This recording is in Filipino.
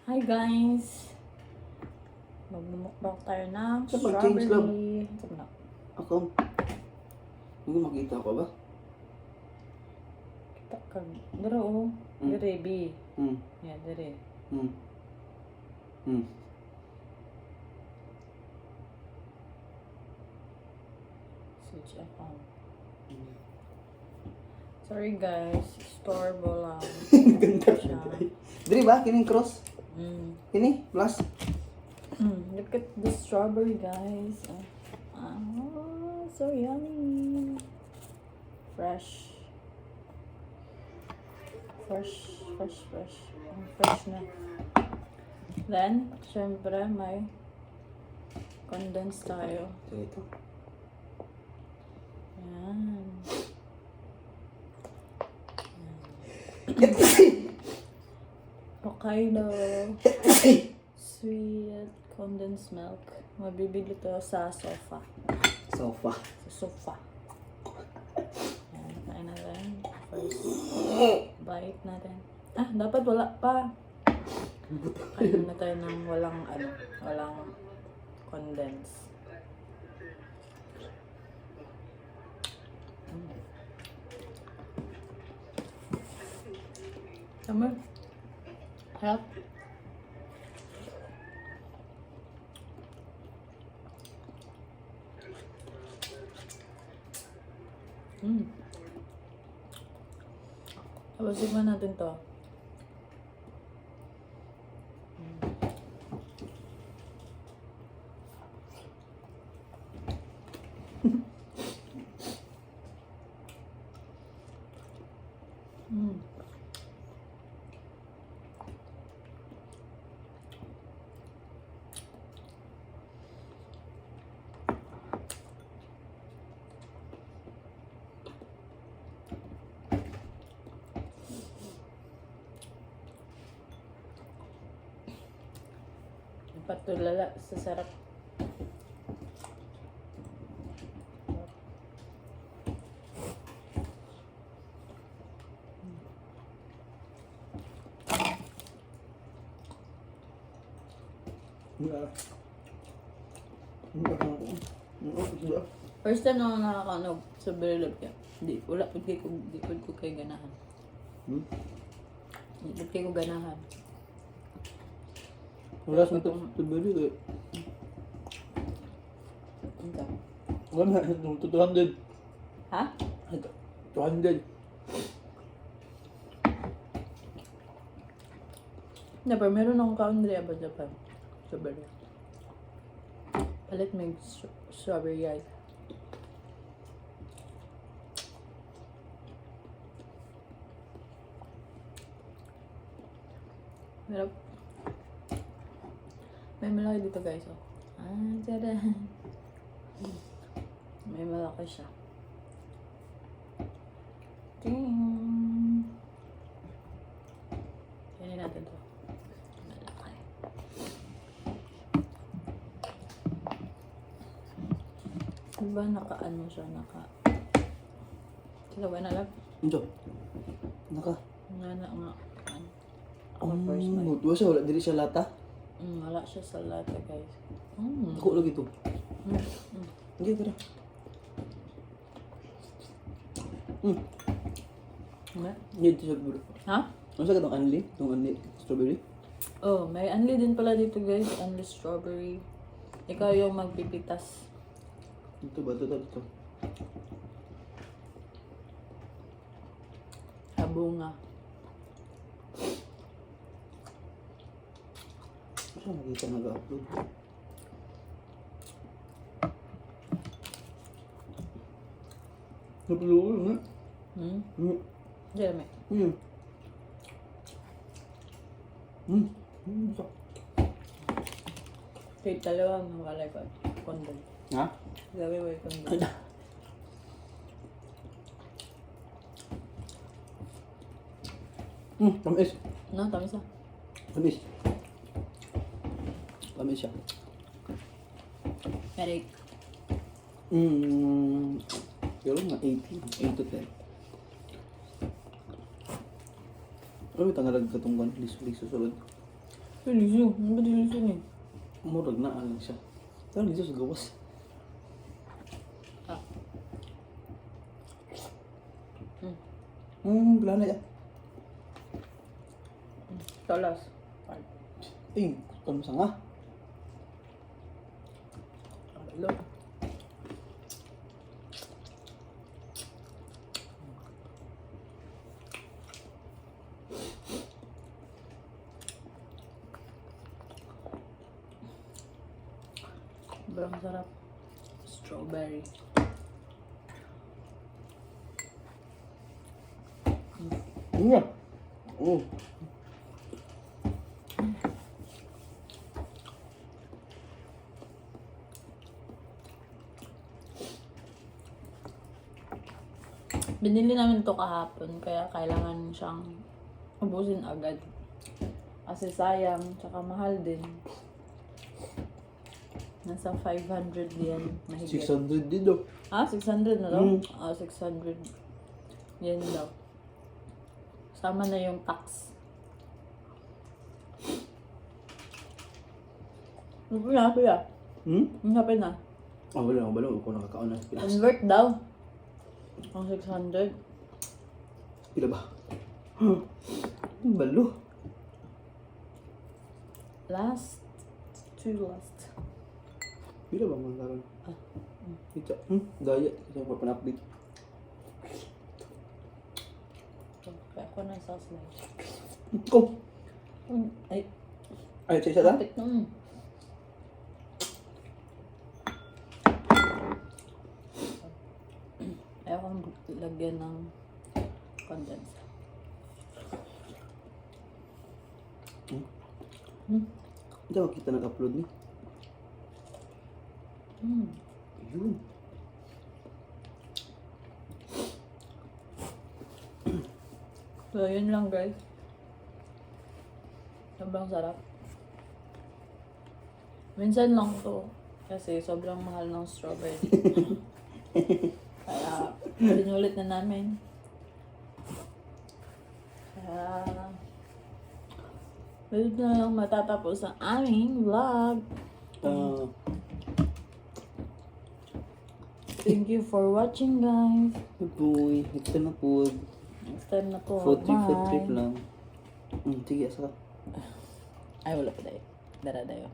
Hi guys! Magmumukbang tayo ng Sa pag-change lang. strawberry. Sabi na. Ako. Hindi makita ko ba? Kita ka. Dara o. Dere, B. Hmm. Yan, dere. Hmm. Hmm. Switch account. Sorry guys. Storbo lang. Ganda Siya. Diri ba? Kining cross? Mm. Kini? Plus? Look at the strawberry guys. So yummy. Fresh. Ang fresh na. Then, syempre, may condensed tayo. So, ito. Yan. Hokkaido. Sweet condensed milk. Mabibili to sa sofa. Sofa. Sa sofa. Yan, kain natin. First bite natin. Ah, dapat wala pa. Kain na tayo ng walang condense. Tama. Harap. Tapos sigman natin to. Patulala sa sarap. First time na ako nakakanog sa Berilab kaya. Wala po ko kay ganahan. Di po ko ganahan. Wala sa ito. Tubili ko. Ito. Wala na. 200. Ha? 200. Never, meron akong kaundri about Japan. Strawberry. Palit may strawberry guys. Hirap. May malaki dito guys. Oh. Tada. May malaki siya. Ting. Kainin natin to. Malaki. Diba naka-ano siya? Kalawa na lang. Ito. Naka. Nga na nga. First bite. Wala siya. Wala diri siya lata. Wala siya sa lata guys. Ako lagi ito. Hindi, tara. Hindi siya bro. Ha? Ano sa katong anli? Itong anli? Strawberry? Oh, may unli din pala dito guys. Unli strawberry. Ikaw yung magpipitas. Ito ba? Ito. Sa bunga. Saan nakita nag-upload? Upload ko na. Diyan may. Kaya talawang nawalay ko. Kondom. Ha? Gabi mo yung kondom. Tamis. No, tamis ah. Tamis. Tamis siya. Eric. Pero nga 80. 8 to 10. Ano may tangalag katunggan? Liso-liso sulod. Delisyo. Ano ba delisyo niya? Murag na lang siya. Pero dito sa gawas. Ah. Wala na yan. Talas. Ay, kamusta nga? Hello. Sobrang sarap. Strawberry. Iya. Oh. Binili namin to kahapon, kaya kailangan siyang ubusin agad. Kasi sayang, tsaka mahal din. Nasa 500 yan. Mahigit. 600 din daw. Ah, 600 na daw? Mm. Ah, 600. Yan daw. Sama na yung tax. Happy na. Happy na. Ah, wala. Ako nakakaon na. Pinas. Convert daw. Ang 600. Pila ba? Balo. Last. Two last. Pila ba mga karon? Ito. Daya. Kasi ako pan-update. Kaya ako na sauce na. Oh! Ay, Ay, isa ta? kapit na. Ayaw kong lagyan ng condense. Hindi ako kita nag-upload ni. Yun. So, yun lang guys. Sobrang sarap. Minsan lang to. Kasi sobrang mahal ng strawberry. Kaya, pinulit na namin. Kaya, dito na lang matatapos ang aming vlog. Thank you for watching guys. Boy, ito na po. Next time na po. Food trip Bye. lang. Sige, asa ka. Ay, wala pa tayo. Dara tayo.